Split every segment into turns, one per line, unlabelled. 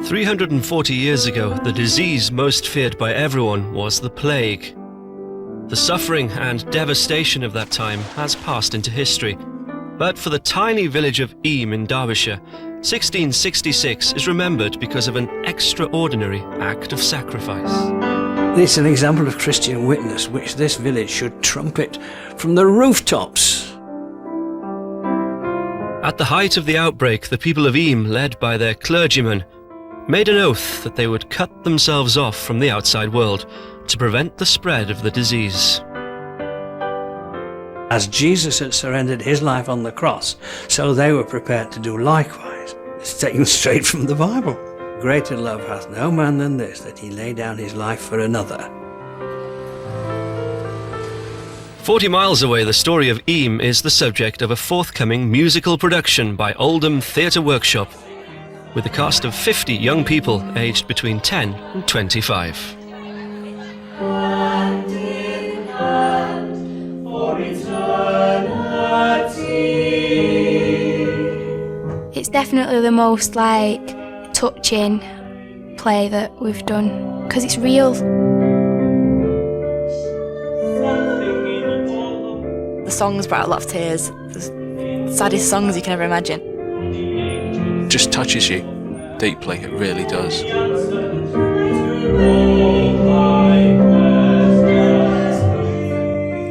"340 years ago, the disease most feared by everyone was the plague. The suffering and devastation of that time has passed into history. But for the tiny village of Eyam in Derbyshire, 1666 is remembered because of an extraordinary act of sacrifice."
It's an example of Christian witness which this village should trumpet from the rooftops.
At the height of the outbreak, the people of Eyam, led by their clergyman, made an oath that they would cut themselves off from the outside world to prevent the spread of the disease.
As Jesus had surrendered his life on the cross, so they were prepared to do likewise. It's taken straight from the Bible. "Greater love hath no man than this, that he lay down his life for another."
40 miles away, the story of Eyam is the subject of a forthcoming musical production by Oldham Theatre Workshop, with a cast of 50 young people aged between 10 and 25.
It's definitely the most touching play that we've done, because it's real.
The songs brought a lot of tears. The saddest songs you can ever imagine.
Just touches you deeply, it really does.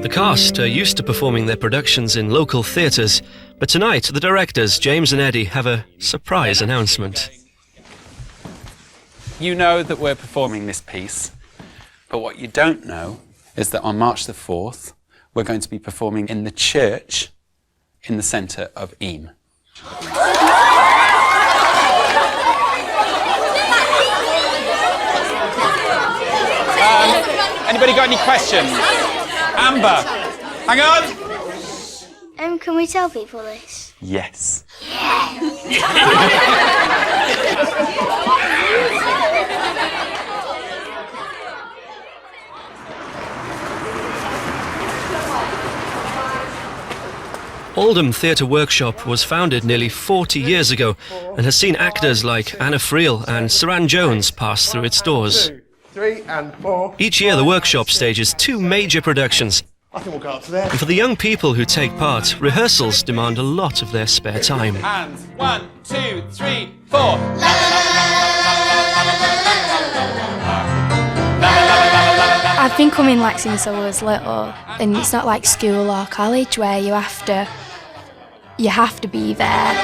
The cast are used to performing their productions in local theatres, but tonight the directors, James and Eddie, have a surprise announcement.
You know that we're performing this piece, but what you don't know is that on March the 4th, we're going to be performing in the church in the centre of Eyam. Anybody got any questions? Amber, hang on!
Can we tell people this?
Yes.
Oldham Theatre Workshop was founded nearly 40 years ago and has seen actors like Anna Friel and Saran Jones pass through its doors.
2, 3 and 4.
Each year the workshop stages 2 major productions.
I think we'll go up to there.
And for the young people who take part, rehearsals demand a lot of their spare time.
And 1, 2, 3, 4.
I've been coming since I was little, and it's not like school or college where you have to be there.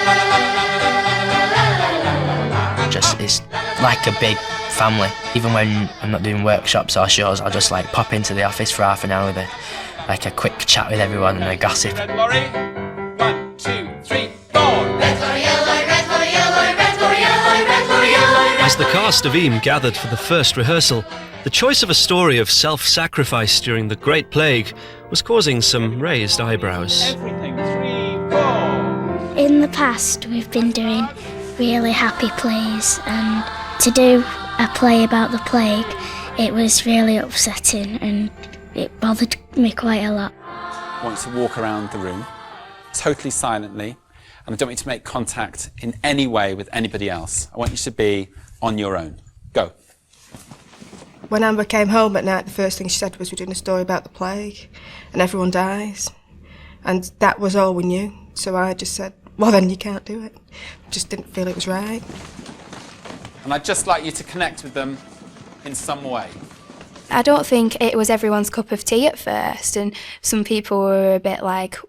It's like a big family. Even when I'm not doing workshops or shows, I'll just pop into the office for half an hour with a quick chat with everyone and a gossip.
Red lorry. 1, 2, 3, 4.
Red lorry, yellow, red lorry, yellow, red lorry, yellow, red lorry, yellow.
As the cast of Eyam gathered for the first rehearsal, the choice of a story of self-sacrifice during the Great Plague was causing some raised eyebrows.
Everything. 3, 4.
In the past, we've been doing really happy plays, and to do a play about the plague, it was really upsetting and it bothered me quite a lot.
I want you to walk around the room totally silently, and I don't want you to make contact in any way with anybody else. I want you to be on your own. Go.
When Amber came home at night, the first thing she said was, "We're doing a story about the plague and everyone dies." And that was all we knew. So I just said, well, then you can't do it. Just didn't feel it was right.
And I'd just like you to connect with them in some way.
I don't think it was everyone's cup of tea at first, and some people were a bit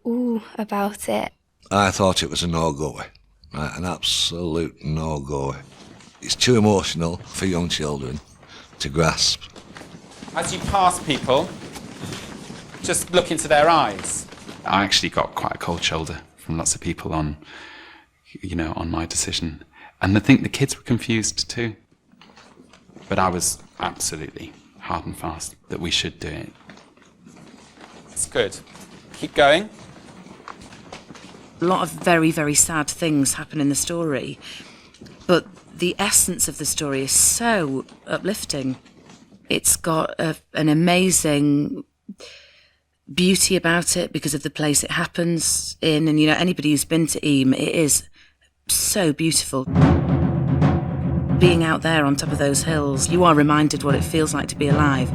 ooh, about it.
I thought it was a no-goer, an absolute no-goer. It's too emotional for young children to grasp.
As you pass people, just look into their eyes. I actually got quite a cold shoulder from lots of people on my decision. And I think the kids were confused too. But I was absolutely hard and fast that we should do it. It's good. Keep going.
A lot of very, very sad things happen in the story, but the essence of the story is so uplifting. It's got an amazing beauty about it because of the place it happens in. And, you know, anybody who's been to Eyam, it is so beautiful. Being out there on top of those hills, you are reminded what it feels like to be alive.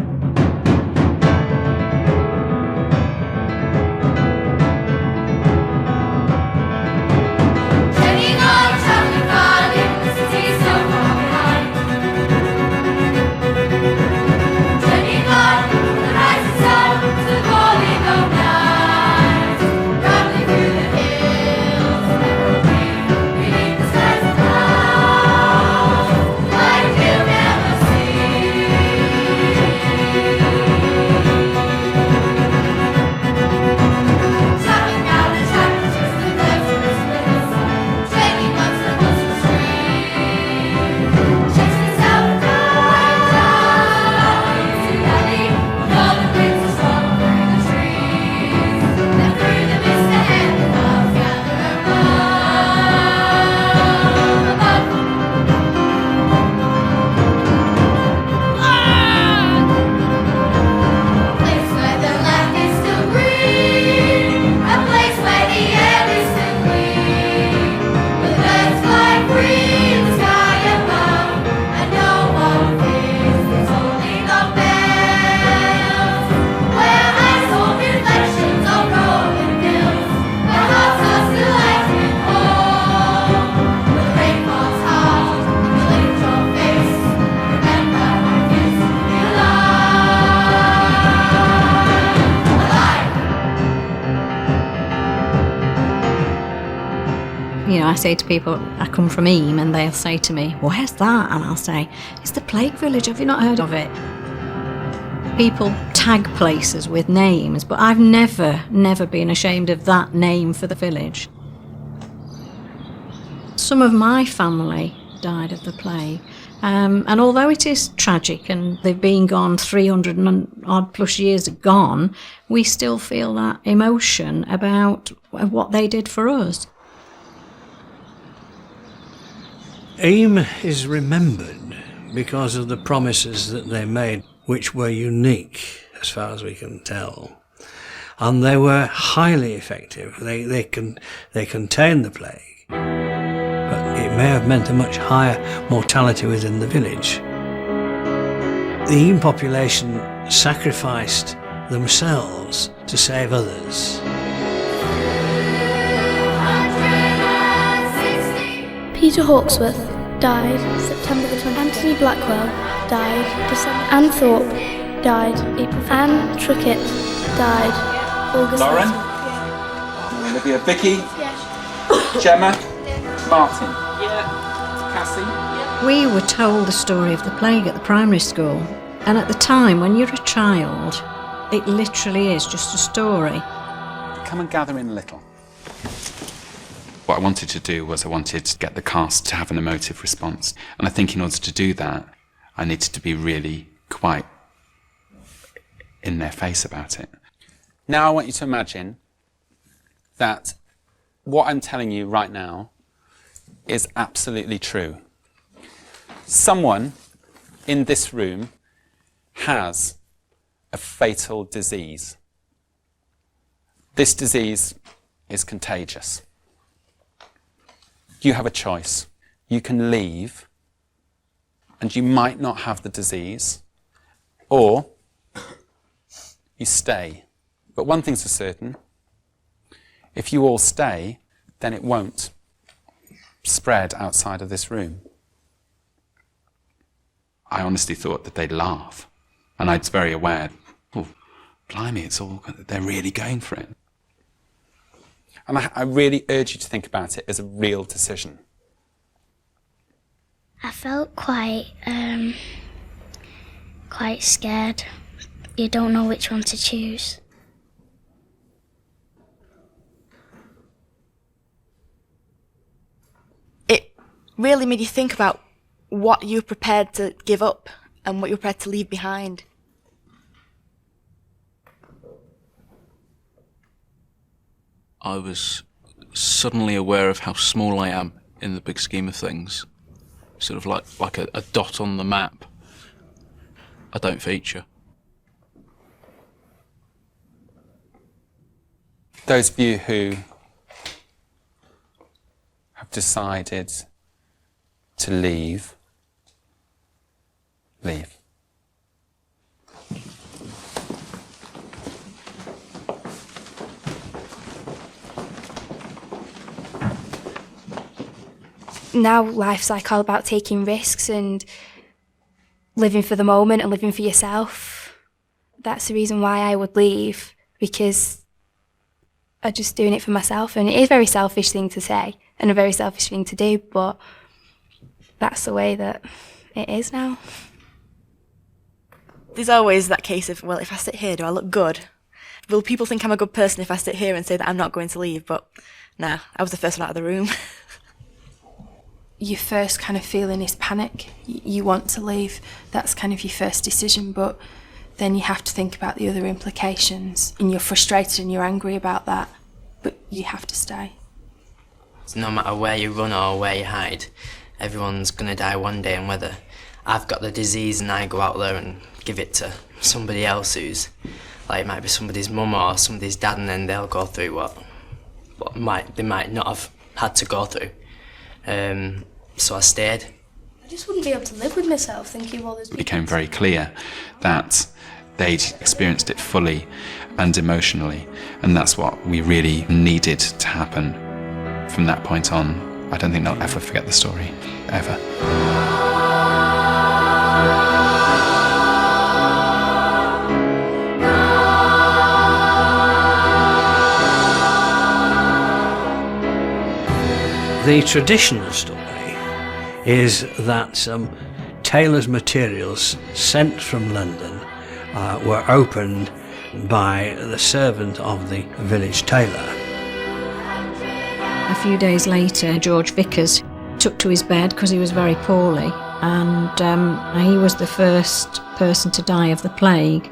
You know, I say to people, I come from Eyam, and they'll say to me, where's that? And I'll say, it's the Plague Village, have you not heard of it? People tag places with names, but I've never been ashamed of that name for the village. Some of my family died of the plague, and although it is tragic and they've been gone 300 and odd plus years gone, we still feel that emotion about what they did for us.
Eyam is remembered because of the promises that they made, which were unique as far as we can tell. And they were highly effective. They contained the plague, but it may have meant a much higher mortality within the village. The Eyam population sacrificed themselves to save others.
Peter Hawksworth died September the 20th. Anthony Blackwell died December. Anne Thorpe died April 5th. Anne Truckett died August.
Lauren? Olivia, Vicky? Gemma? Martin? Cassie?
We were told the story of the plague at the primary school, and at the time, when you're a child, it literally is just a story.
Come and gather in a little. What I wanted to do was I wanted to get the cast to have an emotive response. And I think in order to do that, I needed to be really quite in their face about it. Now I want you to imagine that what I'm telling you right now is absolutely true. Someone in this room has a fatal disease. This disease is contagious. You have a choice. You can leave, and you might not have the disease, or you stay. But one thing's for certain, if you all stay, then it won't spread outside of this room. I honestly thought that they'd laugh, and I was very aware, oh, blimey, they're really going for it. And I really urge you to think about it as a real decision.
I felt quite scared. You don't know which one to choose.
It really made you think about what you're prepared to give up and what you're prepared to leave behind.
I was suddenly aware of how small I am in the big scheme of things. Sort of like a dot on the map. I don't feature.
those of you who have decided to leave, leave.
Now life's like all about taking risks and living for the moment and living for yourself. That's the reason why I would leave, because I'm just doing it for myself, and it is a very selfish thing to say and a very selfish thing to do, but that's the way that it is now.
There's always that case of, well, if I sit here, do I look good? Will people think I'm a good person if I sit here and say that I'm not going to leave? But nah, I was the first one out of the room.
Your first kind of feeling is panic. You want to leave. That's kind of your first decision, but then you have to think about the other implications, and you're frustrated and you're angry about that, but you have to stay.
So no matter where you run or where you hide, everyone's going to die one day, and whether I've got the disease and I go out there and give it to somebody else who's, like, it might be somebody's mum or somebody's dad, and then they'll go through what they might not have had to go through. So I stayed.
I just wouldn't be able to live with myself thinking, well, there's
It became very clear that they'd experienced it fully and emotionally, and that's what we really needed to happen. From that point on, I don't think they'll ever forget the story, ever.
The traditional story is that tailors' materials sent from London were opened by the servant of the village tailor.
A few days later, George Vickers took to his bed because he was very poorly, and he was the first person to die of the plague.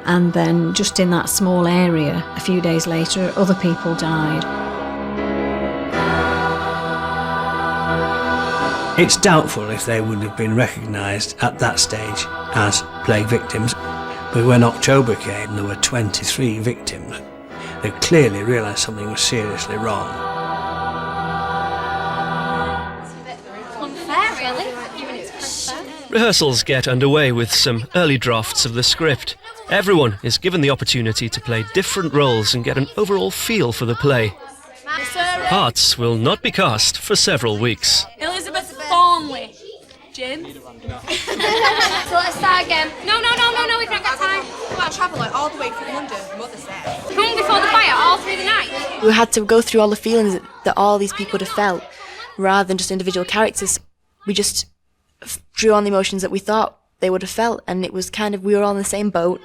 And then just in that small area, a few days later, other people died.
It's doubtful if they would have been recognised at that stage as plague victims, but when October came there were 23 victims. They clearly realised something was seriously wrong.
Rehearsals get underway with some early drafts of the script. Everyone is given the opportunity to play different roles and get an overall feel for the play. Parts will not be cast for several weeks.
Elizabeth Thornley. Jim?
So let's start again.
No, we've not got time.
Well, traveller all the way from London, Mother said.
Come before the fire, all through the night.
We had to go through all the feelings that all these people would have felt, rather than just individual characters. We just drew on the emotions that we thought they would have felt, and it was kind of, we were all in the same boat,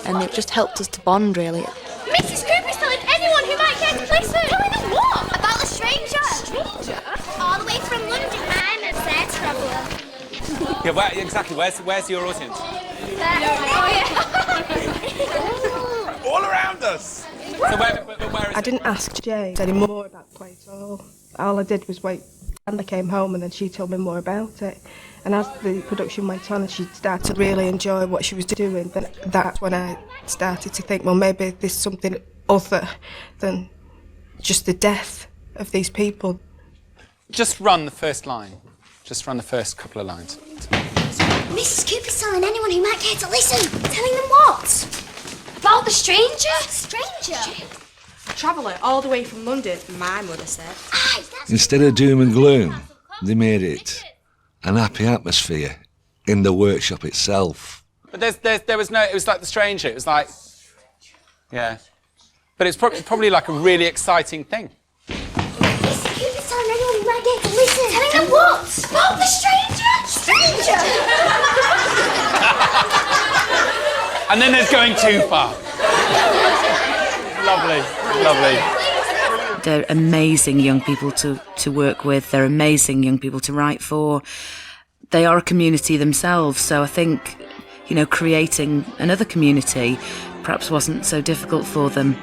and it just helped us to bond, really.
Mrs. Cooper's telling anyone who might care to listen. Telling them what? About a stranger. Stranger? All the way from London. I'm a fair traveller.
Yeah, exactly. Where's your audience? All around us. So where is
I didn't ask James any more about the play at all. All I did was wait. Anna came home and then she told me more about it. And as the production went on and she started to really enjoy what she was doing, then that's when I started to think, well, maybe there's something other than just the death of these people.
Just run the first line. Just run the first couple of lines.
Mrs. Cooper's telling anyone who might care to listen. Telling them what? About the stranger? Stranger?
A traveller all the way from London, my mother said.
Instead of doom and gloom, they made it an happy atmosphere in the workshop itself.
But there was no, it was like The Stranger. It was like, yeah. But it's probably like a really exciting thing.
Mrs. Cooper's telling anyone who might care to listen. Telling them what? About the stranger? Stranger?
And then there's going too far. Lovely.
They're amazing young people to work with. They're amazing young people to write for. They are a community themselves, so I think, creating another community perhaps wasn't so difficult for them.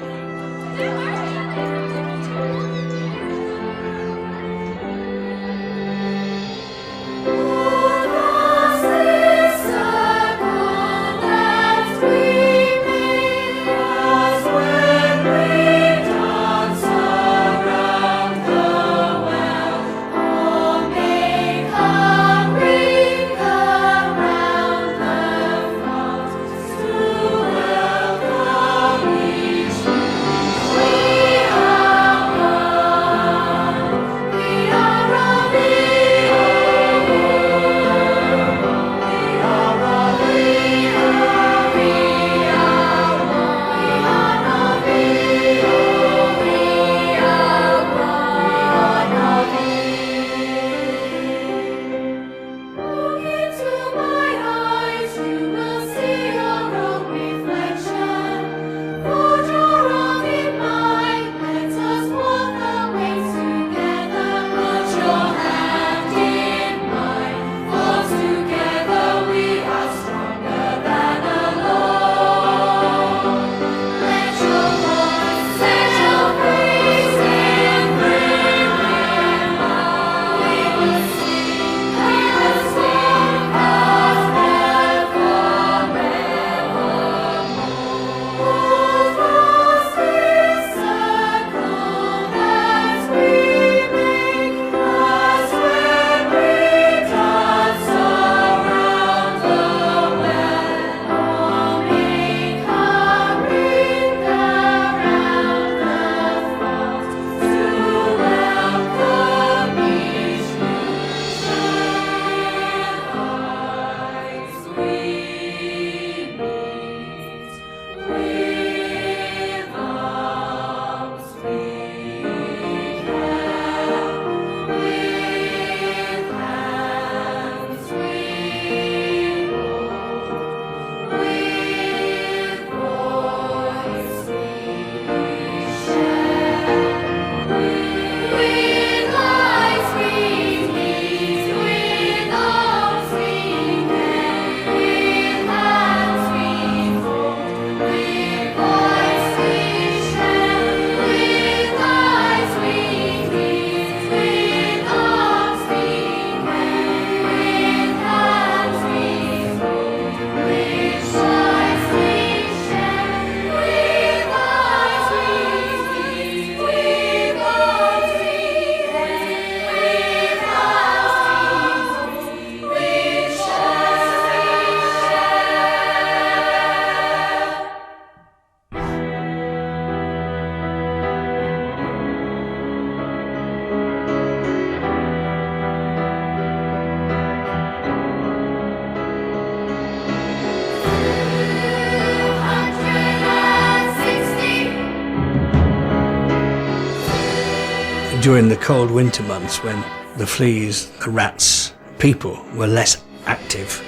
during the cold winter months when the fleas, the rats, people were less active,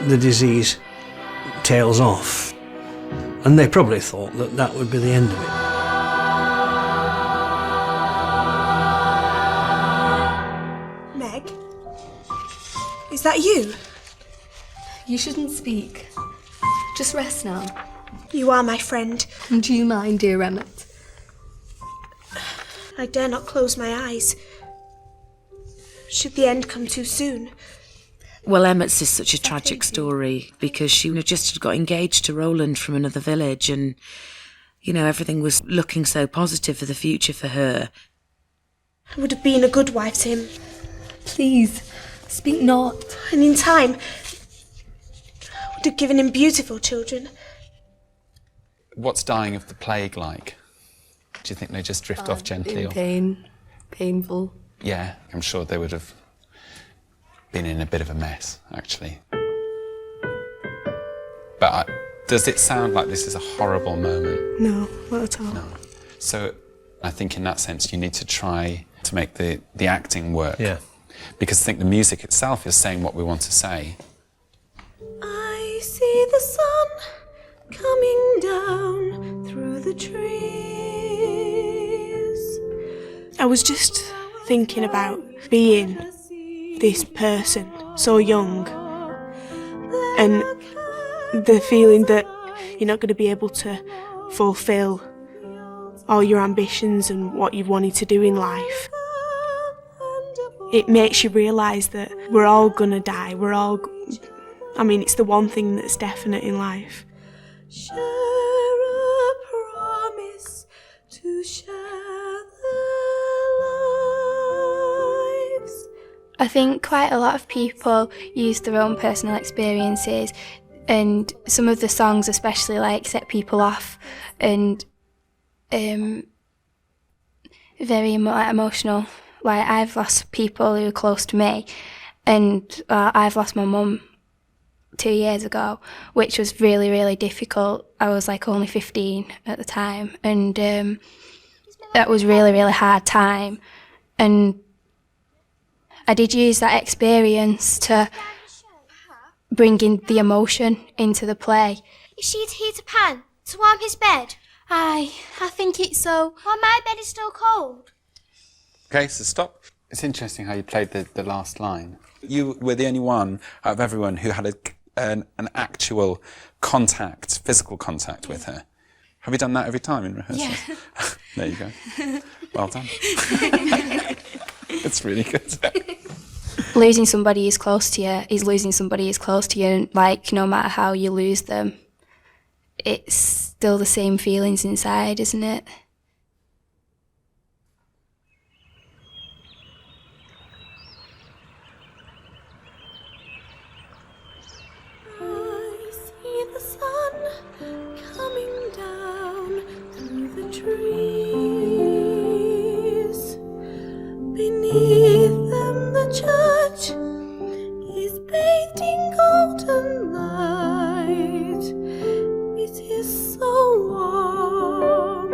the disease tails off. And they probably thought that that would be the end of it.
Meg? Is that you?
You shouldn't speak. Just rest now.
You are my friend.
Do you mind, dear Emmett?
I dare not close my eyes. Should the end come too soon?
Well, Emmett's is such a tragic story because she just got engaged to Roland from another village and, you know, everything was looking so positive for the future for her.
I would have been a good wife to him.
Please, speak not.
And in time, I would have given him beautiful children.
What's dying of the plague like? Do you think they just drift off gently?
In pain, painful.
Yeah, I'm sure they would have been in a bit of a mess, actually. But does it sound like this is a horrible moment?
No, not at all.
No. So I think in that sense you need to try to make the acting work.
Yeah.
Because I think the music itself is saying what we want to say.
I see the sun coming down through the trees. I was just thinking about being this person so young and the feeling that you're not going to be able to fulfill all your ambitions and what you've wanted to do in life. It makes you realise that we're all going to die. It's the one thing that's definite in life. Share a promise to share the lives.
I think quite a lot of people use their own personal experiences, and some of the songs especially set people off and very emotional. I've lost people who are close to me, and I've lost my mum 2 years ago, which was really, really difficult. I was only 15 at the time, and that was really, really hard time. And I did use that experience to bring in the emotion into the play.
Is she to heat a pan to warm his bed?
I think it's so.
While my bed is still cold.
Okay, so stop. It's interesting how you played the last line. You were the only one out of everyone who had an actual contact, physical contact with her. Have you done that every time in rehearsal?
Yeah.
There you go. Well done. It's really good.
Losing somebody who's close to you is losing somebody who's close to you, and no matter how you lose them, it's still the same feelings inside, isn't it?
I see the sun coming down through the trees. Beneath them the church is bathed in golden light. It is so warm.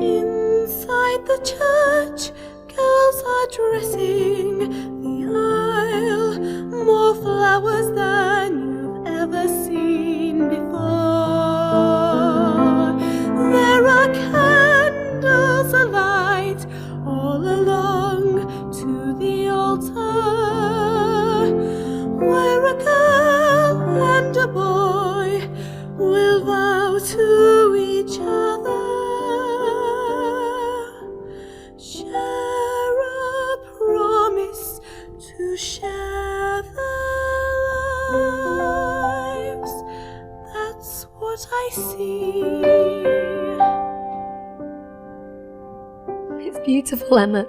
Inside the church, girls are dressing the aisle. More flowers than you've ever seen before. There are candles alight all along to the altar, where a girl and a boy will vow to each other. Share a promise to share their lives. That's what I see.
It's beautiful, Emmett.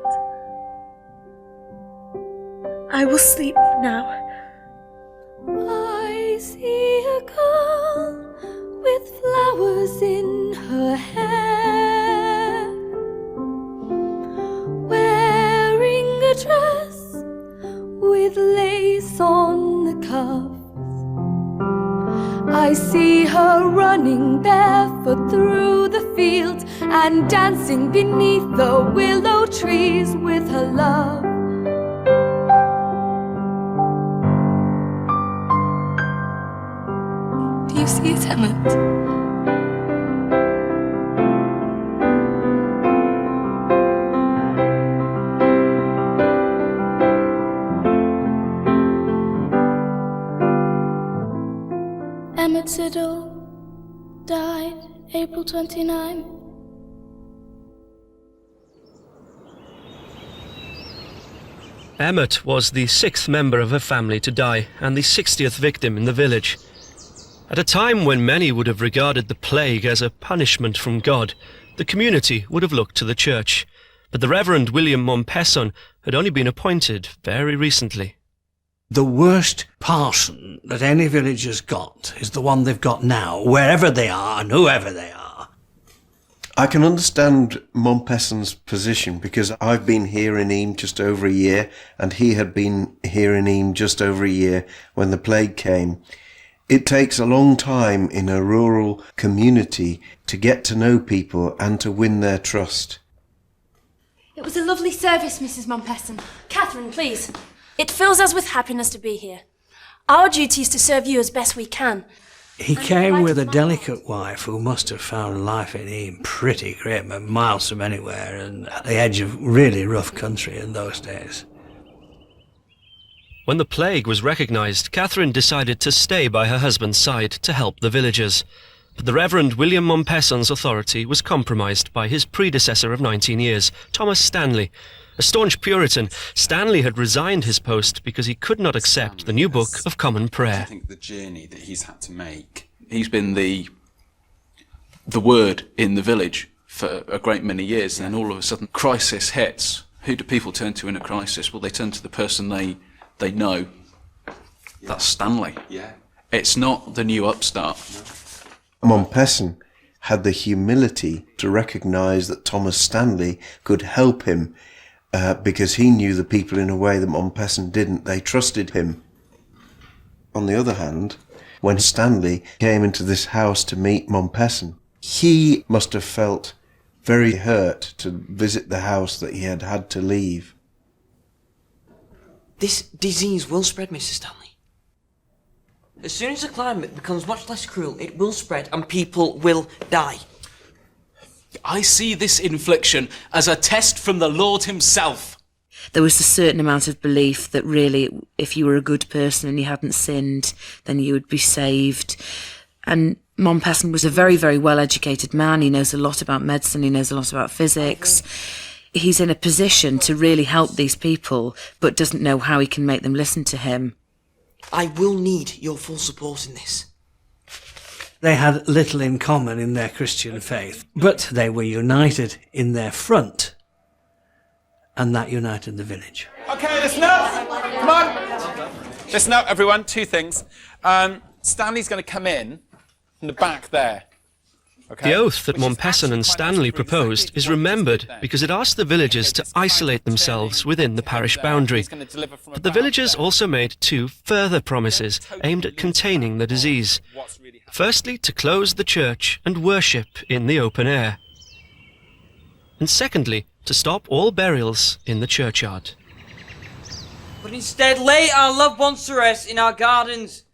I will sleep now.
I see a girl with flowers in her hair, wearing a dress with lace on the cuffs. I see her running barefoot through the fields
and dancing beneath the willow trees with her love.
Do you see it, Emmett?
Emmett Siddle died April 29.
Emmett was the 6th member of her family to die and the 60th victim in the village. At a time when many would have regarded the plague as a punishment from God, the community would have looked to the church. But the Reverend William Mompesson had only been appointed very recently.
The worst parson that any village has got is the one they've got now, wherever they are and whoever they are.
I can understand Mompesson's position because I've been here in Eyam just over a year and he had been here in Eyam just over a year when the plague came. It takes a long time in a rural community to get to know people and to win their trust.
It was a lovely service, Mrs. Mompesson. Catherine, please. It fills us with happiness to be here. Our duty is to serve you as best we can.
He came with a delicate wife who must have found life in Eyam pretty grim, miles from anywhere and at the edge of really rough country in those days.
When the plague was recognised, Catherine decided to stay by her husband's side to help the villagers. But the Reverend William Mompesson's authority was compromised by his predecessor of 19 years, Thomas Stanley. A staunch Puritan, Stanley had resigned his post because he could not accept the new Book of Common Prayer.
I think the journey that he's had to make.
He's been the word in the village for a great many years, and then all of a sudden crisis hits. Who do people turn to in a crisis? Well, they turn to the person they know. Yeah. That's Stanley.
Yeah.
It's not the new upstart.
No. Mompesson had the humility to recognise that Thomas Stanley could help him because he knew the people in a way that Mompesson didn't. They trusted him. On the other hand, when Stanley came into this house to meet Mompesson, he must have felt very hurt to visit the house that he had had to leave.
This disease will spread, Mrs. Stanley. As soon as the climate becomes much less cruel, it will spread and people will die.
I see this infliction as a test from the Lord himself.
There was a certain amount of belief that really, if you were a good person and you hadn't sinned, then you would be saved. And Mompesson was a very, very well-educated man. He knows a lot about medicine. He knows a lot about physics. He's in a position to really help these people, but doesn't know how he can make them listen to him.
I will need your full support in this.
They had little in common in their Christian faith, but they were united in their front, and that united the village.
Okay, listen up. Come on. Listen up, everyone. Two things. Stanley's going to come in from the back there. Okay?
The oath that Mompesson and Stanley proposed is remembered because it asked the villagers to isolate themselves within the parish boundary. But the villagers also made 2 further promises aimed at containing the disease. Firstly, to close the church and worship in the open air. And secondly, to stop all burials in the churchyard.
But instead lay our loved ones to rest in our gardens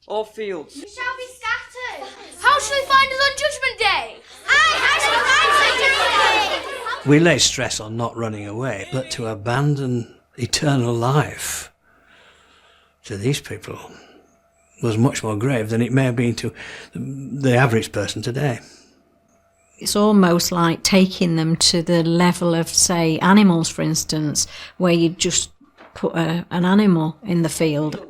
or fields.
We shall be scattered. How shall we find us on Judgment Day? How shall we find us on Judgment Day?
We lay stress on not running away, but to abandon eternal life to these people was much more grave than it may have been to the average person today.
It's almost like taking them to the level of, say, animals, for instance, where you just put an animal in the field.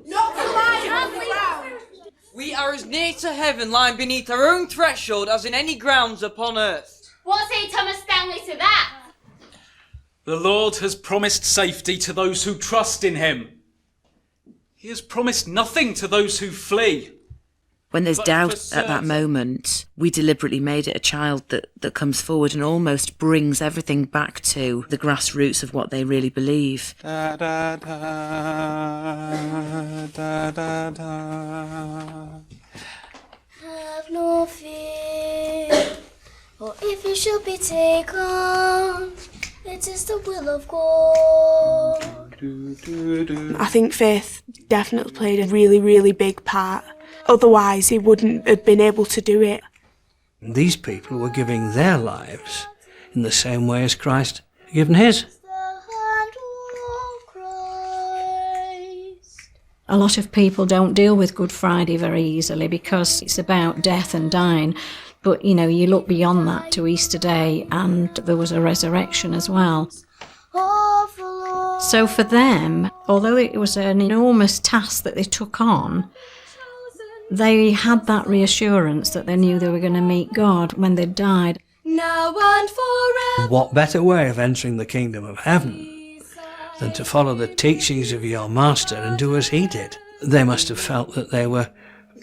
We are as near to heaven lying beneath our own threshold as in any grounds upon earth.
What say Thomas Stanley to that?
The Lord has promised safety to those who trust in him. He has promised nothing to those who flee.
When there's doubt at that moment, we deliberately made it a child that comes forward and almost brings everything back to the grassroots of what they really believe.
Da, da, da, da, da, da.
Have no fear, For if you should be taken, it is the will of God.
I think faith definitely played a really, really big part. Otherwise, he wouldn't have been able to do it.
These people were giving their lives in the same way as Christ had given his.
A lot of people don't deal with Good Friday very easily because it's about death and dying. But, you know, you look beyond that to Easter Day, and there was a resurrection as well. So for them, although it was an enormous task that they took on, they had that reassurance that they knew they were going to meet God when they died.
Now and forever.
What better way of entering the kingdom of heaven than to follow the teachings of your master and do as he did? They must have felt that they were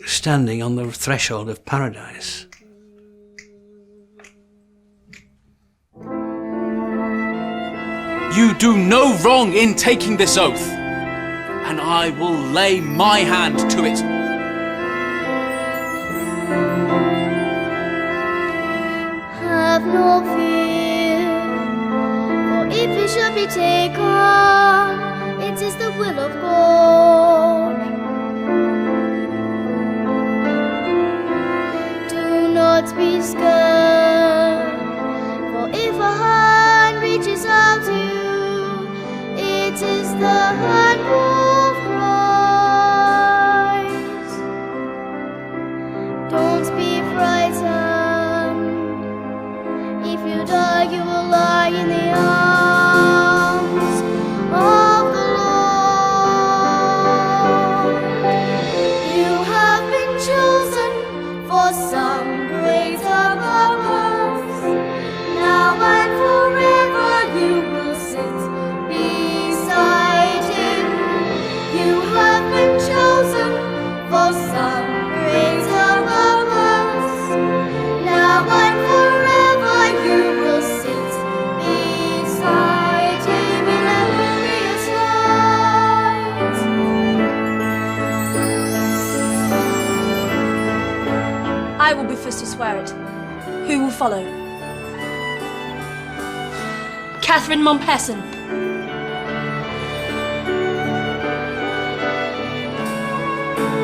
standing on the threshold of paradise.
You do no wrong in taking this oath, and I will lay my hand to it.
Have no fear, for if it should be taken, it is the will of God. Do not be scared, for if a hand reaches out to you, it is the hand of Christ. Don't be frightened. If you die, you will lie in the arms of the Lord. You have been chosen for some greater purpose. Now and forever you will sit beside him. You have been chosen for some greater purpose. Now and forever you will sit beside him in a glorious light.
I will be first to swear it. Who will follow? Catherine Mompesson.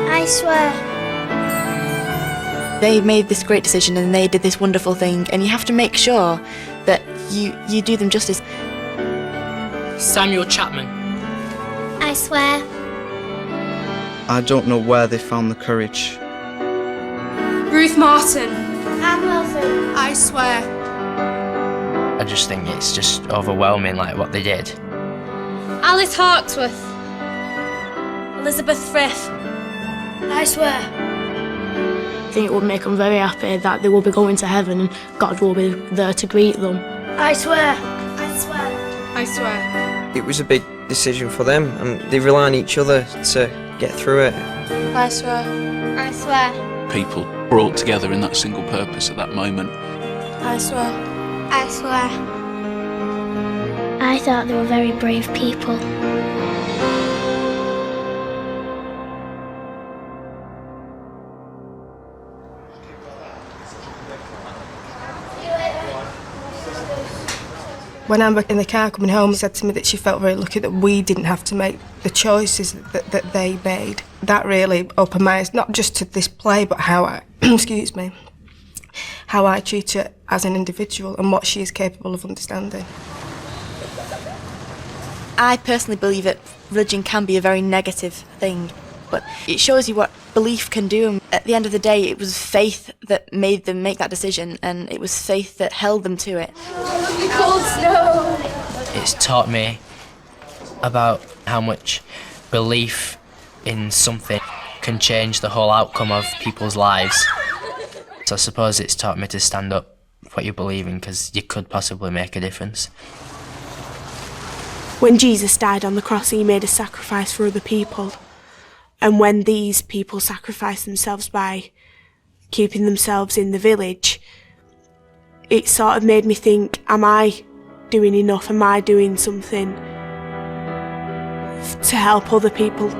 I swear.
They made this great decision and they did this wonderful thing, and you have to make sure that you do them justice.
Samuel Chapman.
I swear.
I don't know where they found the courage.
Ruth Martin.
Anne Wilson.
I swear.
I just think it's just overwhelming, like what they did.
Alice Hawksworth. Elizabeth Frith.
I swear.
I think it would make them very happy that they will be going to heaven and God will be there to greet them.
I swear. I swear.
I swear.
It was a big decision for them, and they rely on each other to get through it.
I swear. I swear.
People brought together in that single purpose at that moment.
I swear. I swear.
I thought they were very brave people.
When Amber in the car coming home said to me that she felt very lucky that we didn't have to make the choices that they made. That really opened my eyes, not just to this play, but how I, excuse me, how I treat her as an individual and what she is capable of understanding.
I personally believe that religion can be a very negative thing, but it shows you what belief can do. And at the end of the day, it was faith that made them make that decision, and it was faith that held them to it.
Cold snow.
It's taught me about how much belief in something can change the whole outcome of people's lives. So I suppose it's taught me to stand up for what you believe in, because you could possibly make a difference.
When Jesus died on the cross, he made a sacrifice for other people. And when these people sacrificed themselves by keeping themselves in the village, it sort of made me think, am I doing enough? Am I doing something to help other people?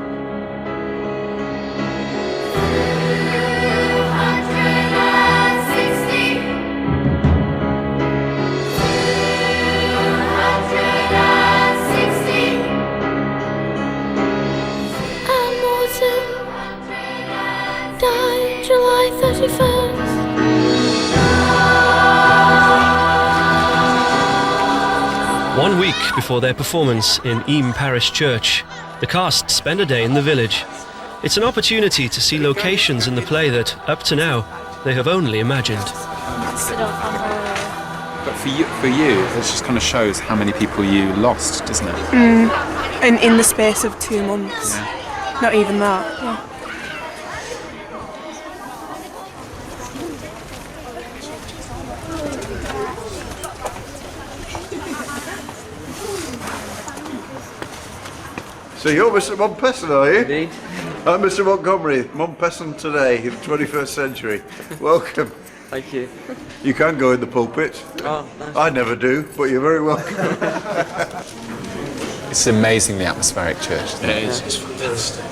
21st.
One week before their performance in Eyam Parish Church, the cast spend a day in the village. It's an opportunity to see locations in the play that, up to now, they have only imagined.
But for you, this just kind of shows how many people you lost, doesn't it?
And in the space of 2 months.
Yeah.
Not even that. Yeah.
So you're Mr. Montpesson, are you?
Indeed.
I'm Mr. Montgomery, Montpesson today in the 21st century. Welcome.
Thank you.
You can go in the pulpit.
Oh, nice.
I never do, but you're very welcome.
It's amazingly atmospheric church. Isn't it?
It is, it's fantastic.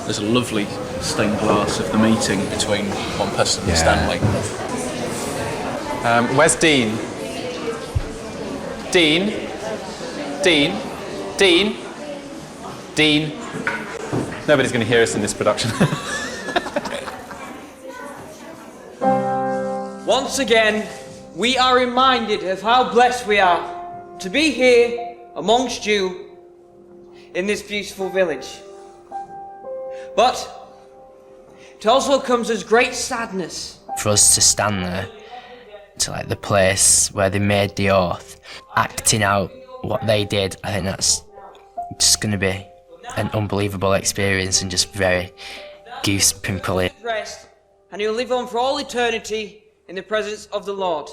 There's a lovely stained glass of the meeting between Montpesson and Stanley.
Where's Dean? Dean? Dean? Dean? Dean? Nobody's going to hear us in this production.
Once again, we are reminded of how blessed we are to be here amongst you in this beautiful village. But it also comes as great sadness.
For us to stand there, to like the place where they made the oath, acting out what they did, I think that's just going to be an unbelievable experience and just very goose-pimply.
Rest, and he'll live on for all eternity in the presence of the Lord.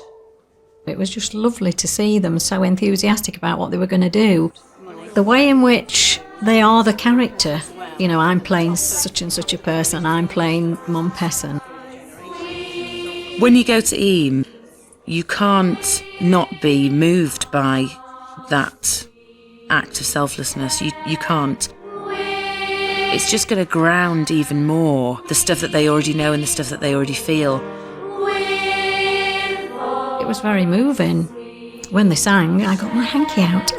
It was just lovely to see them so enthusiastic about what they were going to do. The way in which they are the character. You know, I'm playing such and such a person, I'm playing Montpesson.
When you go to Eyam, you can't not be moved by that act of selflessness. You can't. It's just going to ground even more the stuff that they already know and the stuff that they already feel.
It was very moving. When they sang, I got my hanky out.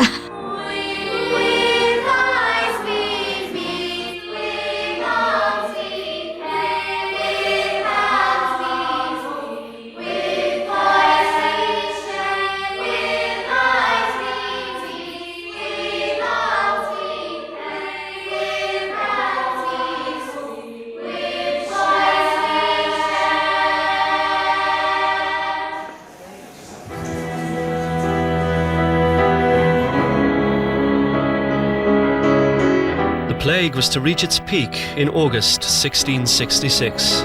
The plague was to reach its peak in August 1666.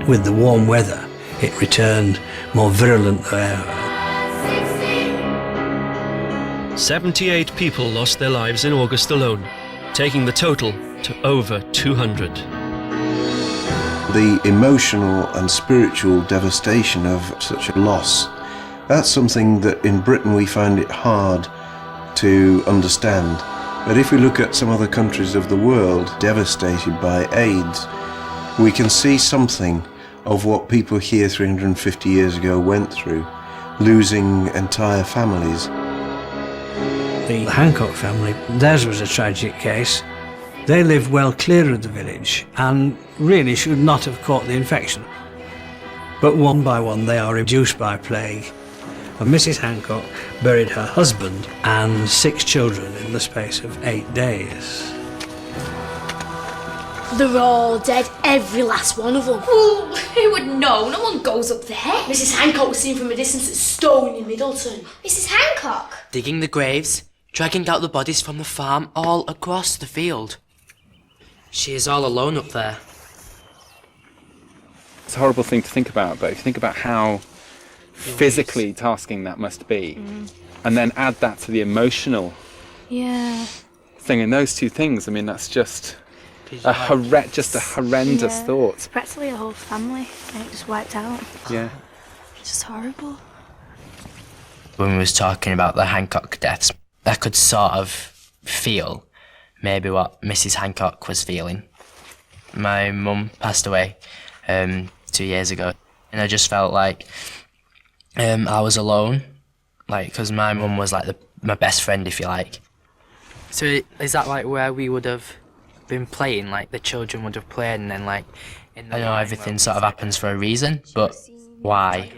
With the warm weather, it returned more virulent than ever.
78 people lost their lives in August alone, taking the total to over 200.
The emotional and spiritual devastation of such a loss, that's something that in Britain we find it hard to understand. But if we look at some other countries of the world devastated by AIDS, we can see something of what people here 350 years ago went through, losing entire families.
The Hancock family, theirs was a tragic case. They lived well clear of the village and really should not have caught the infection. But one by one they are reduced by plague. And Mrs. Hancock buried her husband and 6 children in the space of 8 days.
They're all dead, every last one of them.
Well, who would know? No one goes up there.
Mrs. Hancock was seen from a distance at Stone in Middleton.
Mrs. Hancock?
Digging the graves, dragging out the bodies from the farm all across the field. She is all alone up there.
It's a horrible thing to think about, but if you think about how physically tasking that must be, and then add that to the emotional thing, and those two things, I mean, that's just a horrendous thought.
It's practically a whole family, and it just wiped out.
Yeah.
It's just horrible.
When we was talking about the Hancock deaths, I could sort of feel maybe what Mrs. Hancock was feeling. My mum passed away 2 years ago, and I just felt like I was alone, like, because my mum was like my best friend, if you like. So is that like where we would have been playing, like the children would have played, and then like in the I know everything sort of happens for a reason, but why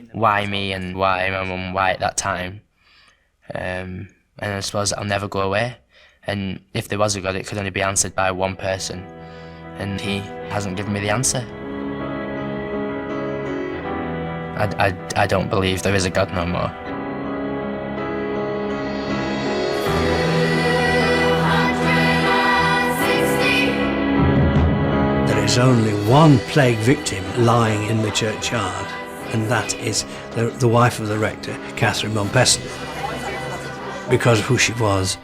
me, and why my mum, why at that time? And I suppose that'll never go away, and if there was a God, it could only be answered by one person, and he hasn't given me the answer. I don't believe there is a God no more.
There is only one plague victim lying in the churchyard, and that is the wife of the rector, Catherine Mompesson. Because of who she was,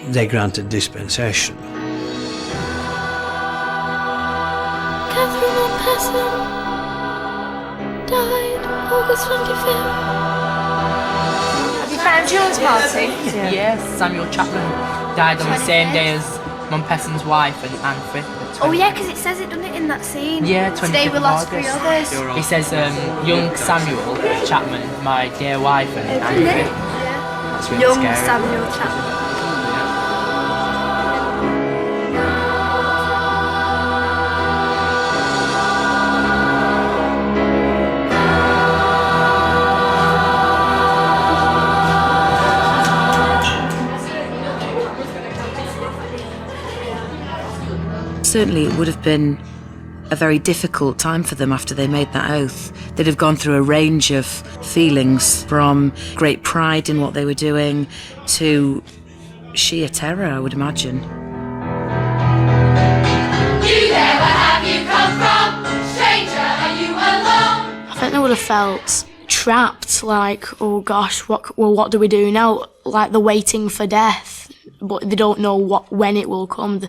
they granted dispensation.
Catherine Mompesson died August 25th.
Have you found yours, Marty?
Yes, Samuel Chapman died on the same day as Mompesson's wife and Anne Frith.
Oh yeah, because it says it, doesn't it, in that scene?
Yeah, 25th
Today we lost
August.
3 others.
He says, young Samuel Chapman, my dear wife, and Anne Frith. That's really
Young
scary.
Samuel Chapman.
Certainly it would have been a very difficult time for them after they made that oath. They'd have gone through a range of feelings, from great pride in what they were doing to sheer terror, I would imagine.
You there, where have you come from? Stranger, are you alone?
I think they would have felt trapped, like, oh gosh, what do we do now? Like they're waiting for death, but they don't know when it will come.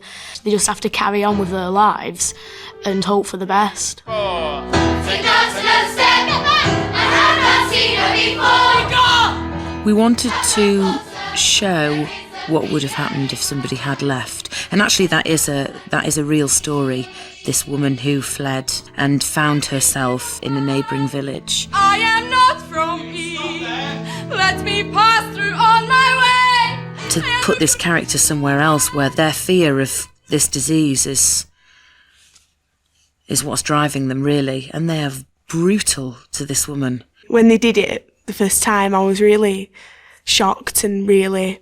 They just have to carry on with their lives and hope for the best.
We wanted to show what would have happened if somebody had left. And actually that is a real story. This woman who fled and found herself in a neighbouring village.
I am not from Eve. Let me pass through on my way.
To put this character somewhere else where their fear of this disease is what's driving them, really. And they are brutal to this woman.
When they did it the first time, I was really shocked and really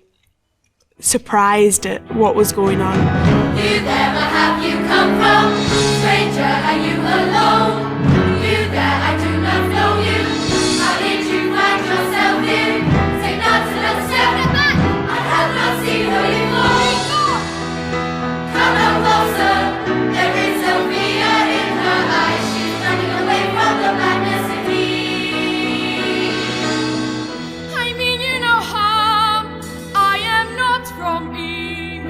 surprised at what was going on.
You there, where have you come from? Stranger, are you alone? You there, I do not know you. How did you find yourself here? Take not another step back. I have not seen her before. Come no closer. There is no fear in her eyes. She's running away from the madness in me. I mean you no harm. I am not from Eve.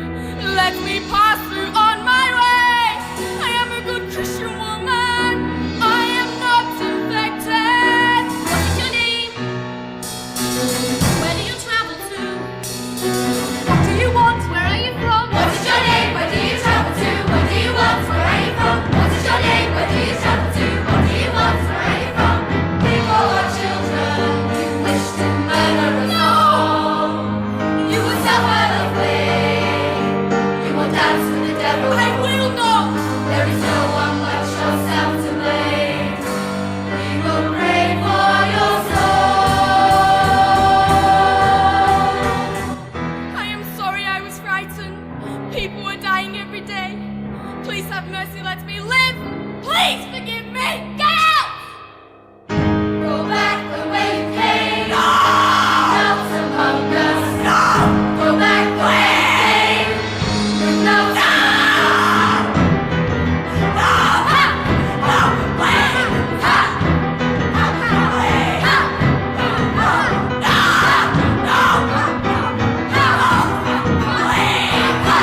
Let me pass through on my way. I am a good Christian woman. I am not infected. What is your name? Where do you travel to? What do you want? Where are you from? What is your name? Where do you travel to? What do you want? Where are you from? What is your name? Where do you travel to? What do you want? Where are you from? People are children. You wish to murder us all. You will suffer the flame. You will dance with the devil. I will not. There is no one but yourself to blame. We will pray for your soul. I am sorry I was frightened. People were dying every day. Please have mercy, let me live. Please forgive me. Get out! Go back the way you came. No! Not among us. No! Go back the way you came. With no time. No! Ha! No! Way! Ha! Ha! Way! Ha! No! No! No! Way! Ha!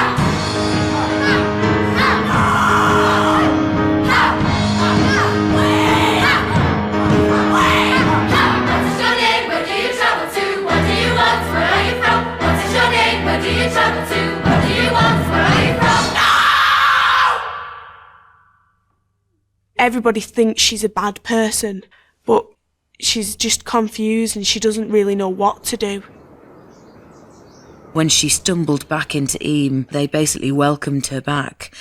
Everybody thinks she's a bad person, but she's just confused and she doesn't really know what to do.
When she stumbled back into Eyam, they basically welcomed her back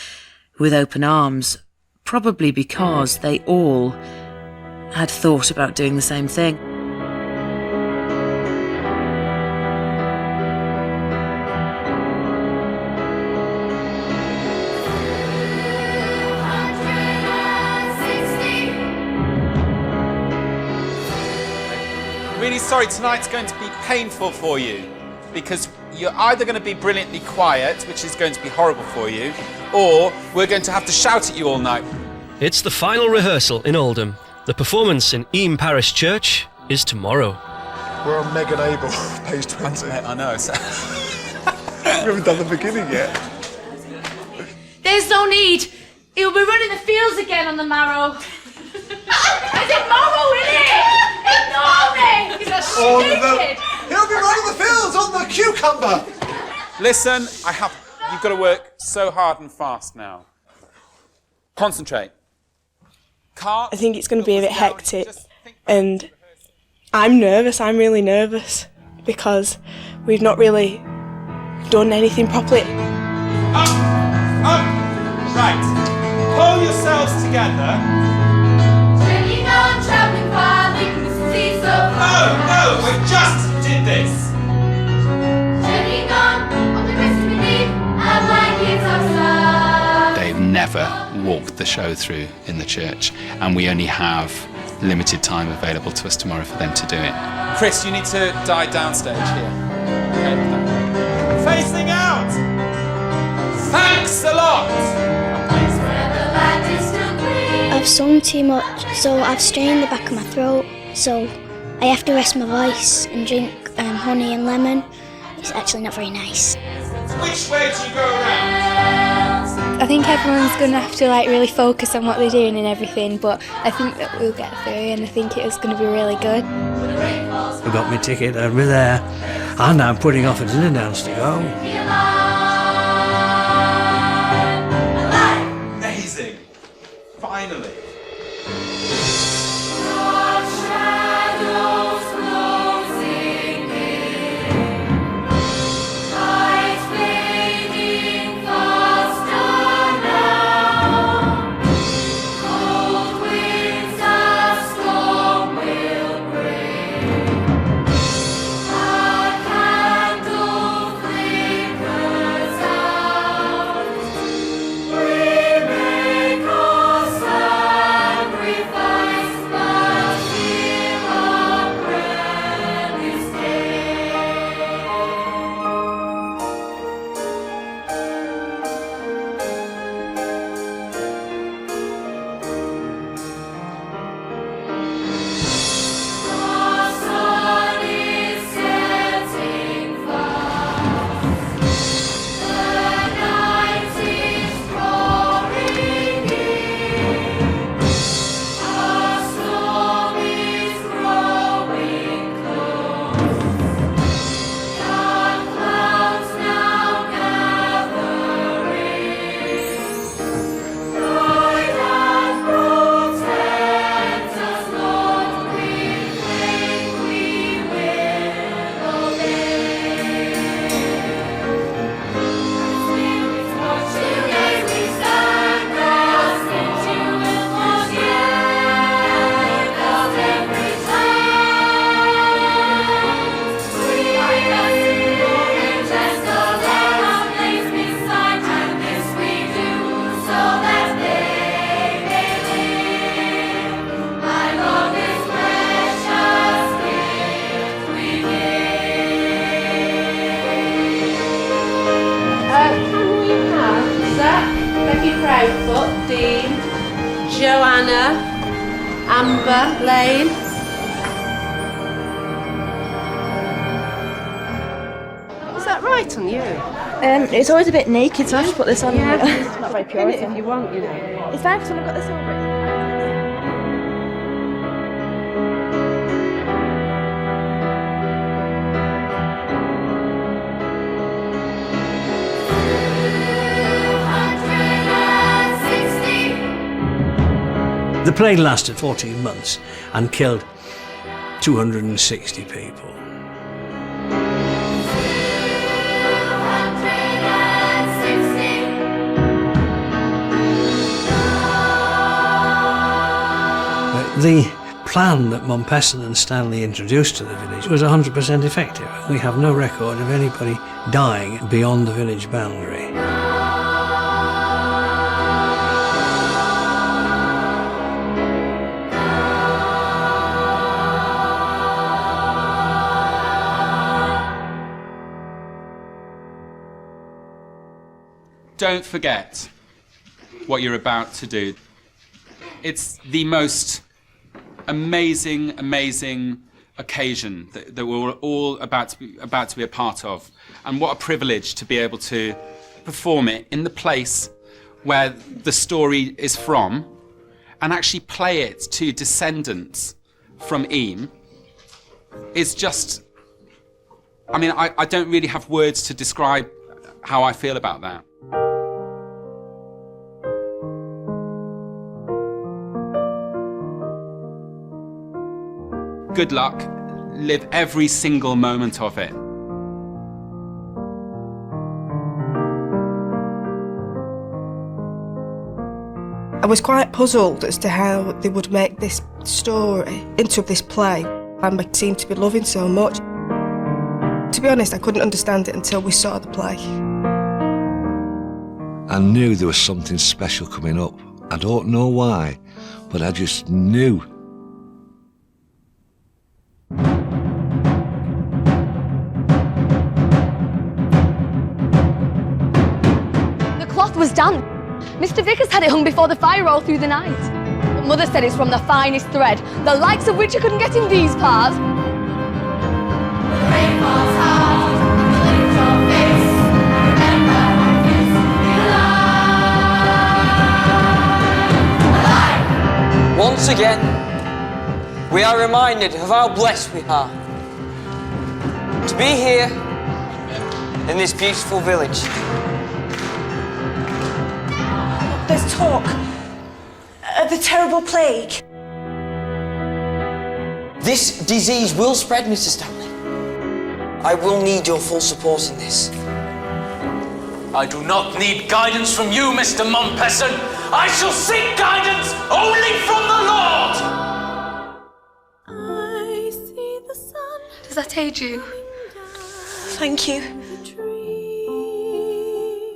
with open arms, probably because they all had thought about doing the same thing.
Really sorry, tonight's going to be painful for you, because you're either going to be brilliantly quiet, which is going to be horrible for you, or we're going to have to shout at you all night.
It's the final rehearsal in Oldham. The performance in Eyam Parish Church is tomorrow.
We're on Megan Abel, page 20.
I know. So
we haven't done the beginning yet.
There's no need. He'll be running the fields again on the marrow. I said marrow, innit? Ignore me! He's stupid!
He'll be running the fields on the cucumber!
Listen, you've got to work so hard and fast now. Concentrate.
I think it's going to be a bit hectic, and I'm nervous. I'm really nervous because we've not really done anything properly.
Up! Right. Pull yourselves together.
Trekking on, travelling far, making the sea so far.
No, we just did this.
Trekking on the rest beneath, our blankets outside.
They've never walked the show through in the church, and we only have limited time available to us tomorrow for them to do it.
Chris, you need to die downstage here. Okay. Facing out! Thanks a lot!
I've sung too much, so I've strained the back of my throat, so I have to rest my voice and drink honey and lemon. It's actually not very nice.
Which way do you go around?
I think everyone's going to have to really focus on what they're doing and everything, but I think that we'll get through, and I think it is going to be really good.
I got my ticket, I'll be there, and I'm putting off a dinner dance to go.
Amazing! Finally.
Dean, Joanna, Amber, Lane. Is that right on you?
It's always a bit naked, so I have to put this on.
Yeah,
It's not very pure.
if you want, you know.
It's fine because I've got this over it.
The plague lasted 14 months and killed 260 people. The plan that Montpesson and Stanley introduced to the village was 100% effective. We have no record of anybody dying beyond the village boundary.
Don't forget what you're about to do. It's the most amazing, amazing occasion that we're all about to be a part of. And what a privilege to be able to perform it in the place where the story is from and actually play it to descendants from Eyam. It's just, I mean, I don't really have words to describe how I feel about that. Good luck. Live every single moment of it.
I was quite puzzled as to how they would make this story into this play Amber seemed to be loving so much. To be honest, I couldn't understand it until we saw the play.
I knew there was something special coming up. I don't know why, but I just knew.
The cloth was damp. Mr. Vickers had it hung before the fire all through the night. But Mother said it's from the finest thread, the likes of which you couldn't get in these parts.
Once again, we are reminded of how blessed we are to be here in this beautiful village.
There's talk of the terrible plague.
This disease will spread, Mr. Stanley. I will need your full support in this.
I do not need guidance from you, Mr. Montpesson. I shall seek guidance only from the Lord!
I see the sun.
Does that aid you?
Thank you.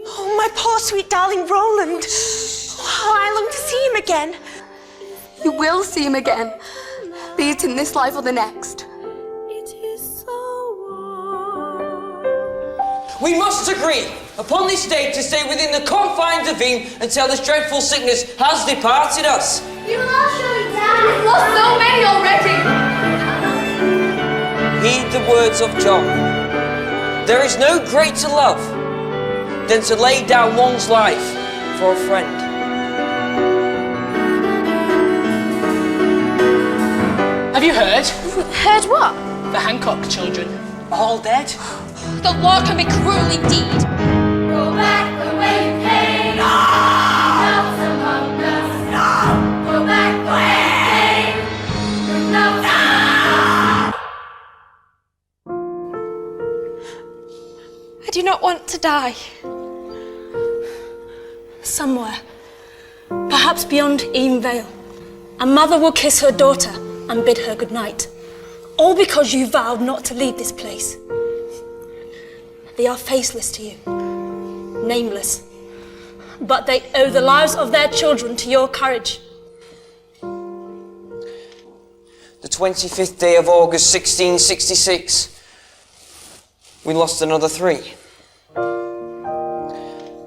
Oh, my poor sweet darling Roland. Oh, I long to see him again.
You will see him again, be it in this life or the next.
We must agree upon this day to stay within the confines of Eyam until this dreadful sickness has departed us.
You lost your dad. We've lost so many already.
Heed the words of John. There is no greater love than to lay down one's life for a friend.
Have you heard?
Heard what?
The Hancock children. All dead.
The law can be cruelly deed. Go back the way you came. No! Not among us. No! Go back the way you came. No!
I do not want to die. Somewhere, perhaps beyond Eyam Vale, a mother will kiss her daughter and bid her good night. All because you vowed not to leave this place. They are faceless to you, nameless, but they owe the lives of their children to your courage.
The 25th day of August 1666, we lost another 3.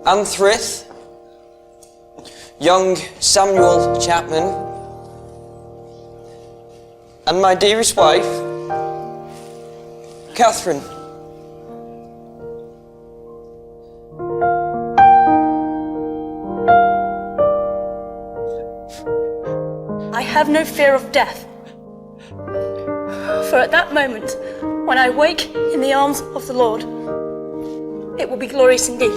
Anne Frith, young Samuel Chapman, and my dearest wife, Catherine.
I have no fear of death, for at that moment, when I wake in the arms of the Lord, it will be glorious indeed.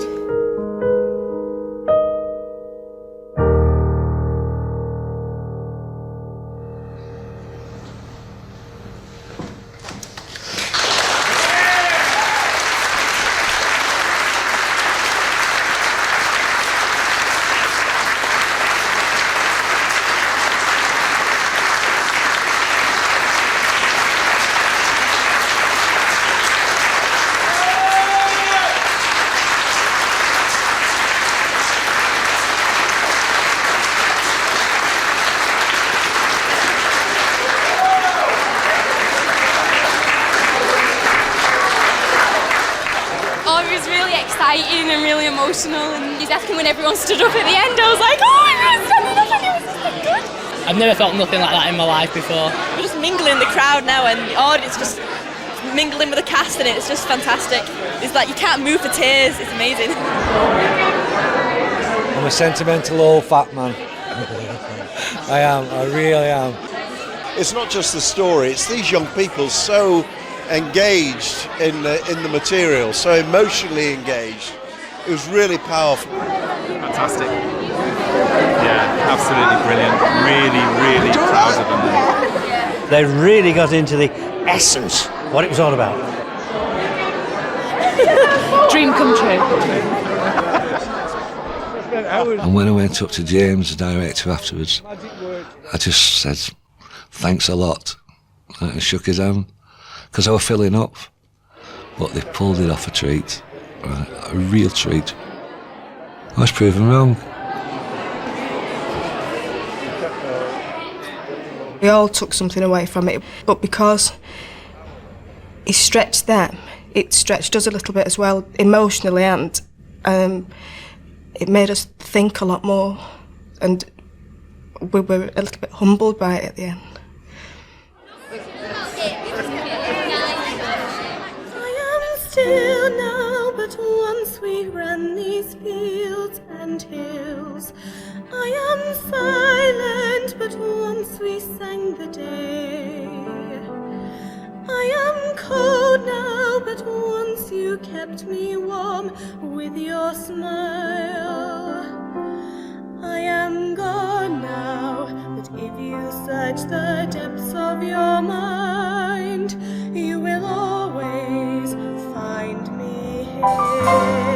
exciting and really emotional, and he's asking when everyone stood up at the end. I was like, oh my God, standing up, and it was so good.
I've never felt nothing like that in my life before.
We're just mingling in the crowd now, and the audience just mingling with the cast, and it's just fantastic. It's like you can't move for tears. It's amazing.
I'm a sentimental old fat man. I am, I really am.
It's not just the story, it's these young people so engaged in the material, so emotionally engaged. It was really powerful.
Fantastic. Yeah, absolutely brilliant. Really proud of them.
They really got into the essence, what it was all about.
Dream come true.
And when I went up to James, the director, afterwards, I just said, thanks a lot. And shook his hand, because I was filling up. But they pulled it off a treat, a real treat. I was proven wrong.
We all took something away from it, but because he stretched them, it stretched us a little bit as well, emotionally, and it made us think a lot more, and we were a little bit humbled by it at the end.
I am still now, but once we ran these fields and hills. I am silent, but once we sang the day. I am cold now, but once you kept me warm with your smile. I am gone now, but if you search the depths of your mind, you will always find me here.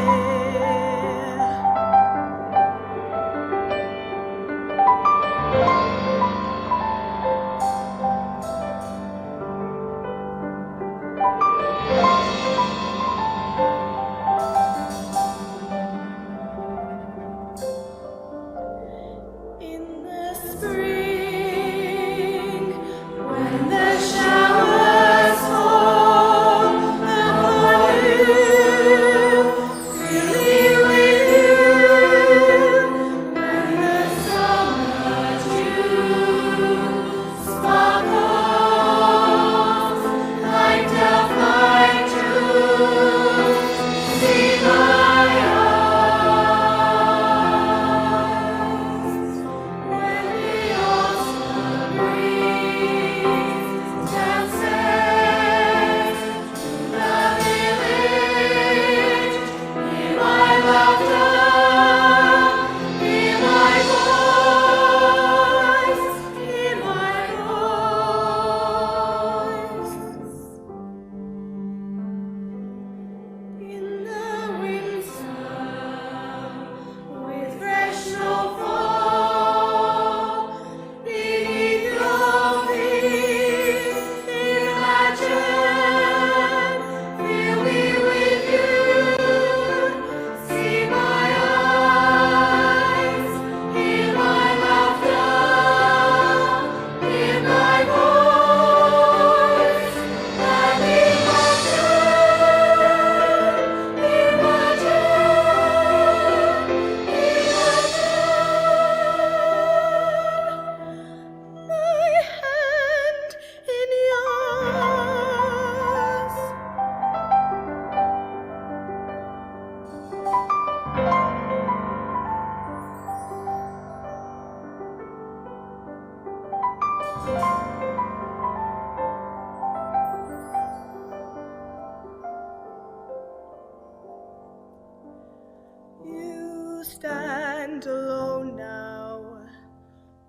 Stand alone now,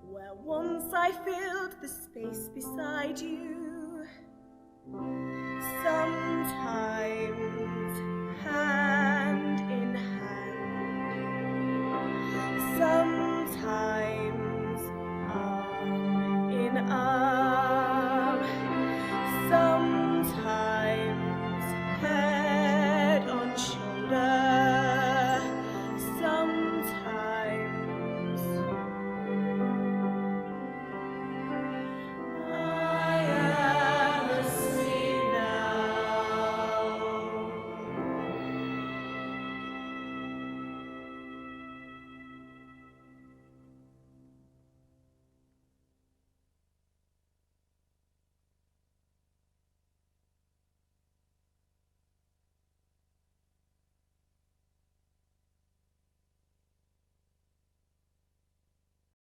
where once I filled the space beside you. Sometimes hand in hand, sometimes arm in arm.